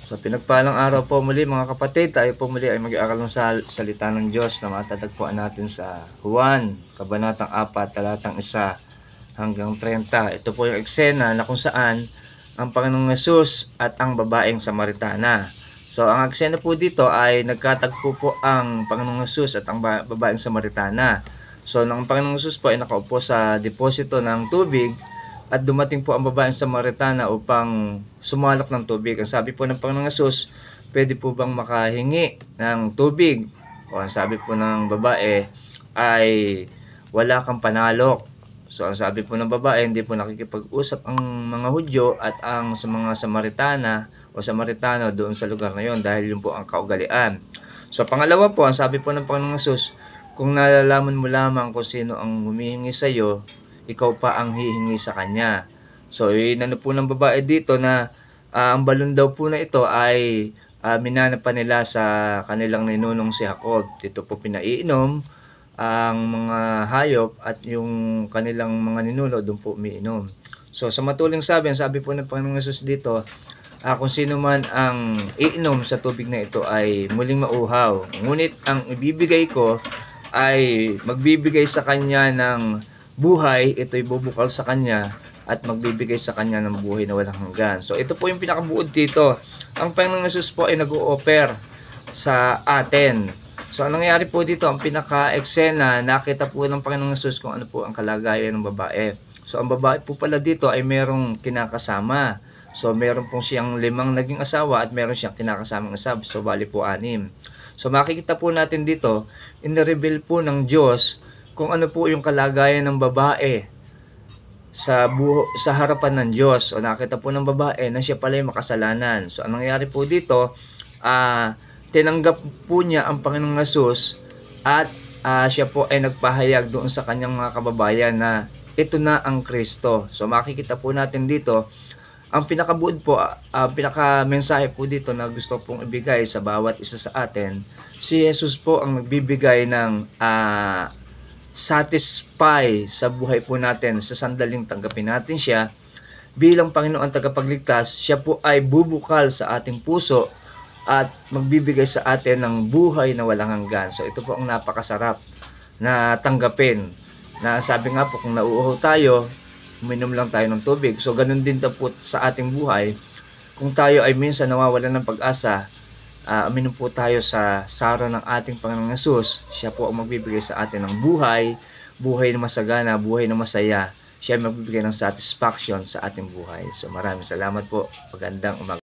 So pinagpalang araw po muli mga kapatid, tayo po muli ay mag-aaral ng salita ng Diyos na matatagpuan natin sa Juan, Kabanatang 4, talatang 1 hanggang 30. Ito po yung eksena na kung saan ang Panginoong Hesus at ang babaeng Samaritana. So ang eksena po dito ay nagkatagpo po ang Panginoong Hesus at ang babaeng Samaritana. So nang Panginoong Hesus po ay nakaupo sa deposito ng tubig, at dumating po ang babaeng Samaritana upang sumalak ng tubig. Ang sabi po ng Panginoong Hesus, pwede po bang makahingi ng tubig? O ang sabi po ng babae ay wala kang panalok. So ang sabi po ng babae, hindi po nakikipag-usap ang mga Hudyo at ang sa mga Samaritana o Samaritano doon sa lugar na yon dahil yun po ang kaugalian. So pangalawa po, ang sabi po ng Panginoong Hesus, kung nalalaman mo lamang kung sino ang humihingi sa iyo, ikaw pa ang hihingi sa kanya. So, inano po ng babae dito na ang balon daw po na ito ay minana pa nila sa kanilang ninunong si Jacob. Dito po pinaiinom ang mga hayop at yung kanilang mga ninuno doon po umiinom. So, sa matuling sabi po ng Panginoong Hesus dito, kung sino man ang iinom sa tubig na ito ay muling mauhaw. Ngunit ang ibibigay ko ay magbibigay sa kanya ng buhay, ito'y bubukal sa kanya at magbibigay sa kanya ng buhay na walang hanggan. So ito po yung pinakabuod dito. Ang Panginoong Hesus po ay nag-o-offer sa atin. So anong nangyari po dito, ang pinaka-eksena, nakita po ng Panginoong Hesus kung ano po ang kalagayan ng babae. So ang babae po pala dito ay merong kinakasama. So meron pong siyang 5 naging asawa at meron siyang kinakasamang asawa. So bali po 6. So makikita po natin dito, in-reveal po ng Diyos kung ano po yung kalagayan ng babae sa harapan ng Diyos. O nakita po ng babae na siya pala yung makasalanan. So anong nangyari po dito, tinanggap po niya ang Panginoong Hesus at siya po ay nagpahayag doon sa kanyang mga kababayan na ito na ang Kristo. So makikita po natin dito, ang pinakabuod po, pinaka-mensahe po dito na gusto pong ibigay sa bawat isa sa atin, si Jesus po ang nagbibigay ng satisfy sa buhay po natin sa sandaling tanggapin natin siya bilang Panginoon tagapagligtas. Siya po ay bubukal sa ating puso at magbibigay sa atin ng buhay na walang hanggan. So ito po ang napakasarap na tanggapin, na sabi nga po, kung nauuhaw tayo, uminom lang tayo ng tubig. So ganun din po sa ating buhay. Kung tayo ay minsan nawawalan ng pag-asa, uminom po tayo sa saro ng ating Panginoong Hesus. Siya po ang magbibigay sa atin ng buhay na masagana, buhay na masaya. Siya ang magbibigay ng satisfaction sa ating buhay. So maraming salamat po. Magandang umaga.